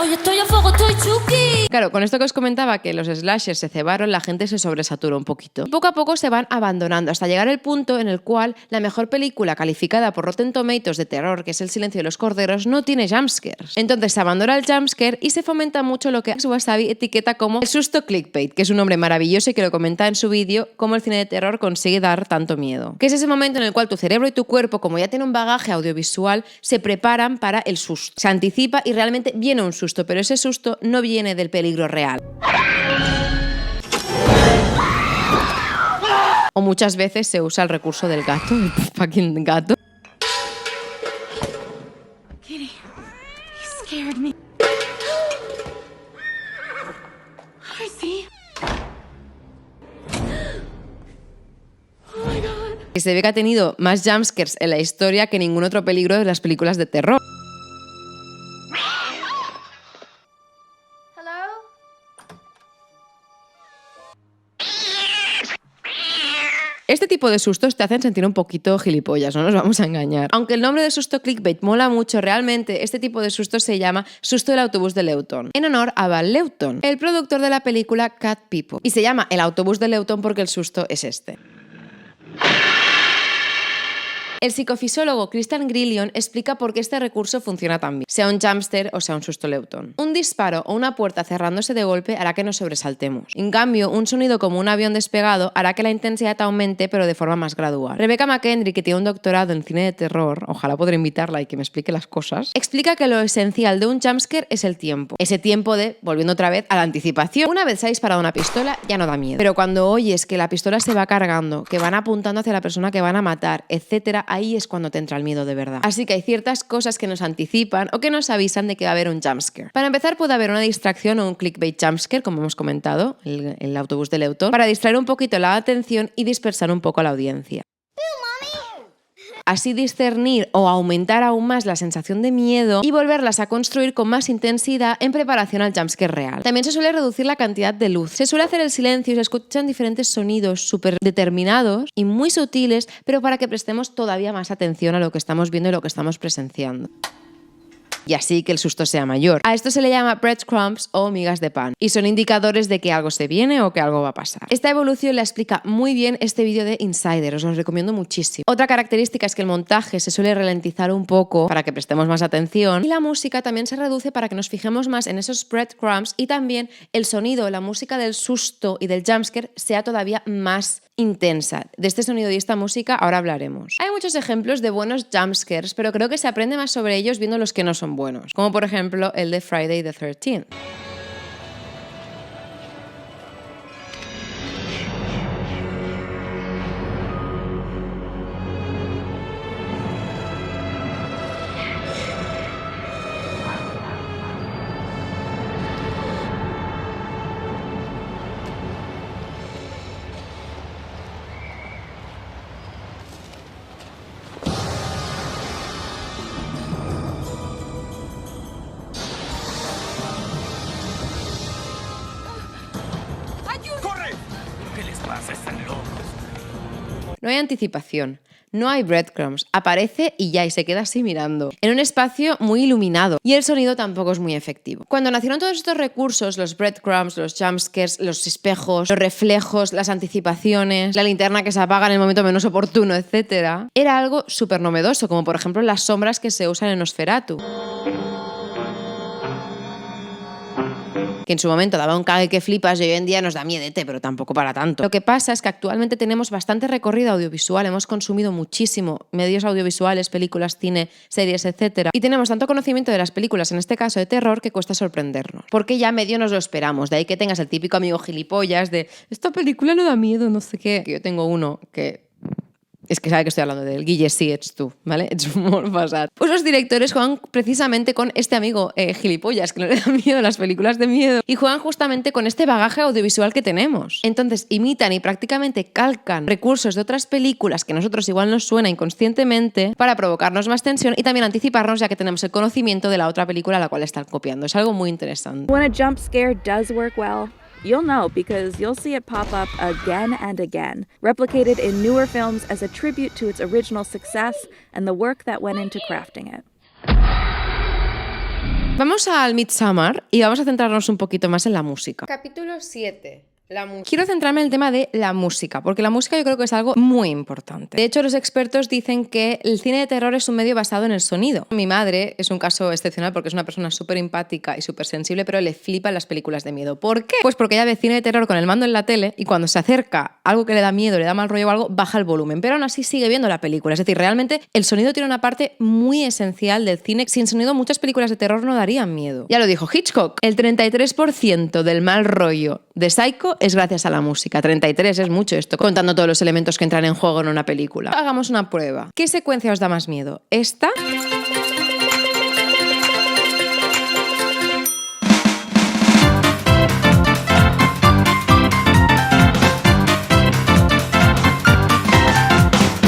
Hoy estoy a fuego, estoy Chucky. Claro, con esto que os comentaba que los slashers se cebaron, la gente se sobresaturó un poquito. Poco a poco se van abandonando hasta llegar el punto en el cual la mejor película calificada por Rotten Tomatoes de terror, que es El silencio de los corderos, no tiene jumpscares. Entonces se abandona el jumpscare y se fomenta mucho lo que Wasabi etiqueta como el susto clickbait, que es un nombre maravilloso y que lo comenta en su vídeo cómo el cine de terror consigue dar tanto miedo. Que es ese momento en el cual tu cerebro y tu cuerpo, como ya tiene un bagaje audiovisual, se preparan para el susto. Se anticipa y realmente viene un susto, pero ese susto no viene del peligro real. O muchas veces se usa el recurso del gato, el fucking gato. Kitty, you scared me. Percy. Oh my God. Y se ve que ha tenido más jumpscares en la historia que ningún otro peligro de las películas de terror. Este tipo de sustos te hacen sentir un poquito gilipollas, no nos vamos a engañar. Aunque el nombre de susto clickbait mola mucho, realmente este tipo de susto se llama susto del autobús de Lewton, en honor a Val Lewton, el productor de la película Cat People. Y se llama el autobús de Lewton porque el susto es este. El psicofisiólogo Christian Grillion explica por qué este recurso funciona tan bien, sea un jumpscare o sea un susto Lewton. Un disparo o una puerta cerrándose de golpe hará que nos sobresaltemos. En cambio, un sonido como un avión despegado hará que la intensidad aumente, pero de forma más gradual. Rebecca McKendry, que tiene un doctorado en cine de terror, ojalá podré invitarla y que me explique las cosas, explica que lo esencial de un jumpscare es el tiempo. Ese tiempo de, volviendo otra vez a la anticipación, una vez se ha disparado una pistola ya no da miedo. Pero cuando oyes que la pistola se va cargando, que van apuntando hacia la persona que van a matar, etc., ahí es cuando te entra el miedo de verdad. Así que hay ciertas cosas que nos anticipan o que nos avisan de que va a haber un jumpscare. Para empezar, puede haber una distracción o un clickbait jumpscare, como hemos comentado, el autobús de Lewton, para distraer un poquito la atención y dispersar un poco a la audiencia. Así discernir o aumentar aún más la sensación de miedo y volverlas a construir con más intensidad en preparación al jumpscare real. También se suele reducir la cantidad de luz. Se suele hacer el silencio y se escuchan diferentes sonidos súper determinados y muy sutiles, pero para que prestemos todavía más atención a lo que estamos viendo y lo que estamos presenciando. Y así que el susto sea mayor. A esto se le llama breadcrumbs o migas de pan, y son indicadores de que algo se viene o que algo va a pasar. Esta evolución la explica muy bien este vídeo de Insider, os lo recomiendo muchísimo. Otra característica es que el montaje se suele ralentizar un poco para que prestemos más atención, y la música también se reduce para que nos fijemos más en esos breadcrumbs, y también el sonido, la música del susto y del jumpscare sea todavía más intensa. De este sonido y esta música ahora hablaremos. Hay muchos ejemplos de buenos jumpscares, pero creo que se aprende más sobre ellos viendo los que no son buenos, como por ejemplo el de Friday the 13th. No hay anticipación, no hay breadcrumbs, aparece y ya, y se queda así mirando, en un espacio muy iluminado, y el sonido tampoco es muy efectivo. Cuando nacieron todos estos recursos, los breadcrumbs, los jumpscares, los espejos, los reflejos, las anticipaciones, la linterna que se apaga en el momento menos oportuno, etc., era algo súper novedoso, como por ejemplo las sombras que se usan en Nosferatu, que en su momento daba un cague que flipas y hoy en día nos da miedete, pero tampoco para tanto. Lo que pasa es que actualmente tenemos bastante recorrido audiovisual, hemos consumido muchísimo medios audiovisuales, películas, cine, series, etc. Y tenemos tanto conocimiento de las películas, en este caso de terror, que cuesta sorprendernos. Porque ya medio nos lo esperamos, de ahí que tengas el típico amigo gilipollas de esta película no da miedo, no sé qué. Yo tengo uno que... es que sabe que estoy hablando del Guille, sí, ets tú, ¿vale? Ets molt pesat. Pues los directores juegan precisamente con este amigo gilipollas, que no le da miedo a las películas de miedo, y juegan justamente con este bagaje audiovisual que tenemos. Entonces imitan y prácticamente calcan recursos de otras películas que a nosotros igual nos suena inconscientemente para provocarnos más tensión y también anticiparnos, ya que tenemos el conocimiento de la otra película a la cual están copiando. Es algo muy interesante. When a jump scare does work well, You'll know because you'll see it pop up again and again, replicated in newer films as a tribute to its original success and the work that went into crafting it. Vamos al Midsommar y vamos a centrarnos un poquito más en la música. Capítulo 7. Quiero centrarme en el tema de la música, porque la música yo creo que es algo muy importante. De hecho, los expertos dicen que el cine de terror es un medio basado en el sonido. Mi madre es un caso excepcional porque es una persona súper empática y súper sensible, pero le flipan las películas de miedo. ¿Por qué? Pues porque ella ve cine de terror con el mando en la tele y cuando se acerca algo que le da miedo, le da mal rollo o algo, baja el volumen, pero aún así sigue viendo la película. Es decir, realmente el sonido tiene una parte muy esencial del cine. Sin sonido muchas películas de terror no darían miedo. Ya lo dijo Hitchcock, el 33% del mal rollo de Psycho es gracias a la música. 33 es mucho esto, contando todos los elementos que entran en juego en una película. Hagamos una prueba. ¿Qué secuencia os da más miedo? ¿Esta?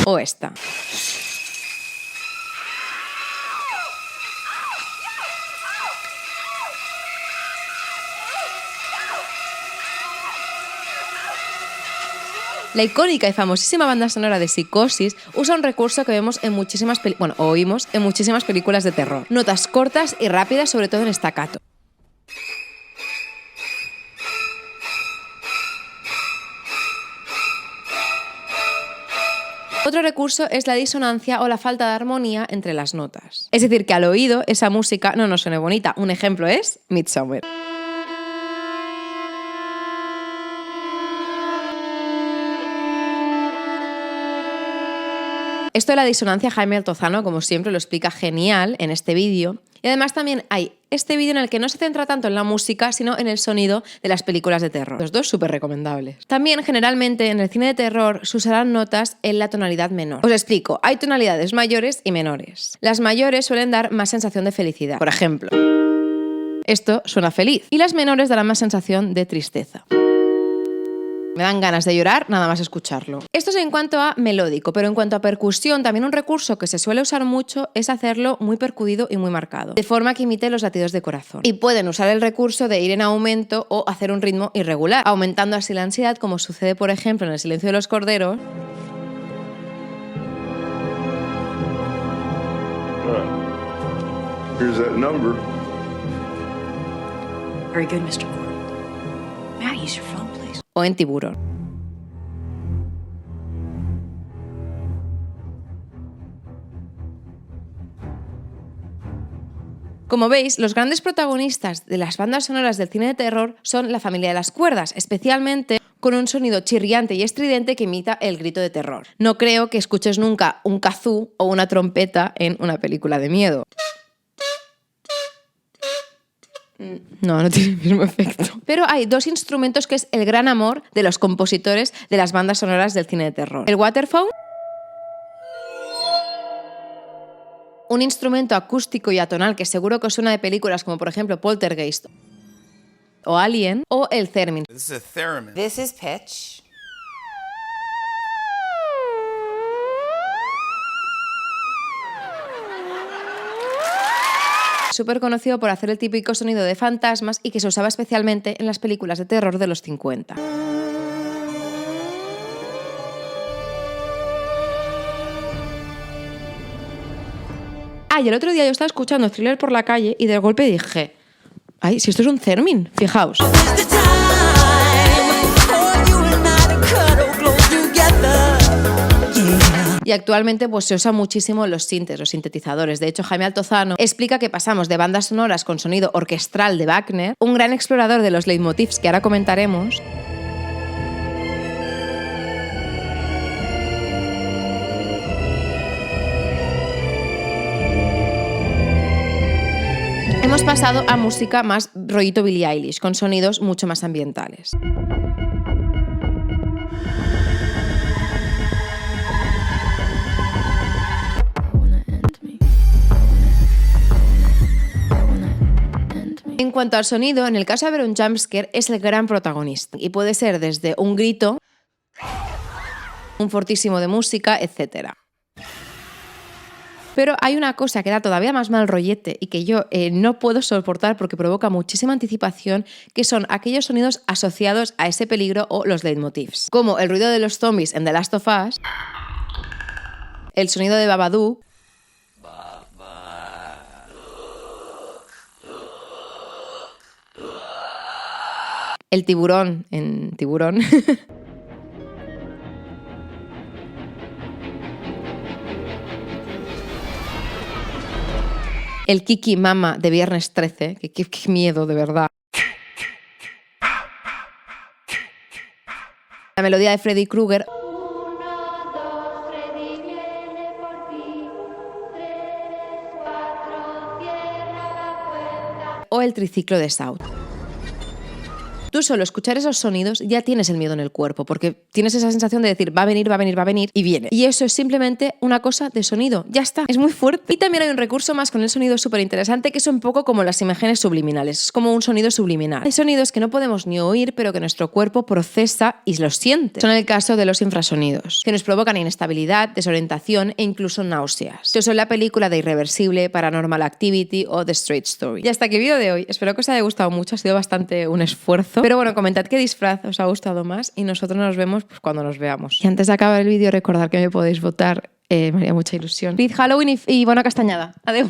¿O esta? La icónica y famosísima banda sonora de Psicosis usa un recurso que vemos en muchísimas oímos en muchísimas películas de terror. Notas cortas y rápidas, sobre todo en staccato. Otro recurso es la disonancia o la falta de armonía entre las notas. Es decir, que al oído esa música no nos suene bonita. Un ejemplo es Midsommar. Esto de la disonancia, Jaime Altozano, como siempre, lo explica genial en este vídeo. Y además también hay este vídeo en el que no se centra tanto en la música, sino en el sonido de las películas de terror. Los dos súper recomendables. También, generalmente, en el cine de terror se usarán notas en la tonalidad menor. Os explico, hay tonalidades mayores y menores. Las mayores suelen dar más sensación de felicidad. Por ejemplo, esto suena feliz. Y las menores darán más sensación de tristeza. Me dan ganas de llorar nada más escucharlo. Esto es en cuanto a melódico, pero en cuanto a percusión, también un recurso que se suele usar mucho es hacerlo muy percudido y muy marcado, de forma que imite los latidos de corazón. Y pueden usar el recurso de ir en aumento o hacer un ritmo irregular, aumentando así la ansiedad, como sucede, por ejemplo, en El silencio de los corderos. Here's that number. Very good, Mr. Gordon. May I use your phone, please? O en Tiburón. Como veis, los grandes protagonistas de las bandas sonoras del cine de terror son la familia de las cuerdas, especialmente con un sonido chirriante y estridente que imita el grito de terror. No creo que escuches nunca un kazoo o una trompeta en una película de miedo. No tiene el mismo efecto. Pero hay dos instrumentos que es el gran amor de los compositores de las bandas sonoras del cine de terror. El waterphone, un instrumento acústico y atonal que seguro que os suena de películas como por ejemplo Poltergeist o Alien, o el theremin. This is a theremin. This is pitch. Súper conocido por hacer el típico sonido de fantasmas y que se usaba especialmente en las películas de terror de los 50. Y el otro día yo estaba escuchando Thriller por la calle y de golpe dije, ay, si esto es un theremin, fijaos. Y actualmente pues, se usa muchísimo los sintes, los sintetizadores. De hecho, Jaime Altozano explica que pasamos de bandas sonoras con sonido orquestral de Wagner, un gran explorador de los leitmotivs que ahora comentaremos, hemos pasado a música más rollito Billie Eilish, con sonidos mucho más ambientales. En cuanto al sonido, en el caso de ver un jumpscare, es el gran protagonista y puede ser desde un grito, un fortísimo de música, etc. Pero hay una cosa que da todavía más mal rollete y que yo no puedo soportar porque provoca muchísima anticipación, que son aquellos sonidos asociados a ese peligro o los leitmotivs. Como el ruido de los zombies en The Last of Us, el sonido de Babadook, el tiburón en Tiburón. El Kiki Mama de Viernes 13, que qué miedo, de verdad. La melodía de Freddy Krueger. O el triciclo de Saw. Tú solo escuchar esos sonidos ya tienes el miedo en el cuerpo, porque tienes esa sensación de decir va a venir, va a venir, va a venir, y viene. Y eso es simplemente una cosa de sonido, ya está, es muy fuerte. Y también hay un recurso más con el sonido súper interesante, que es un poco como las imágenes subliminales, es como un sonido subliminal. Hay sonidos que no podemos ni oír, pero que nuestro cuerpo procesa y los siente. Son el caso de los infrasonidos, que nos provocan inestabilidad, desorientación e incluso náuseas. Eso es la película de Irreversible, Paranormal Activity o The Straight Story. Y hasta aquí el vídeo de hoy, espero que os haya gustado mucho, ha sido bastante un esfuerzo. Pero bueno, comentad qué disfraz os ha gustado más y nosotros nos vemos pues, cuando nos veamos. Y antes de acabar el vídeo, recordad que me podéis votar, me haría mucha ilusión. Feliz Halloween y buena castañada. Adeu.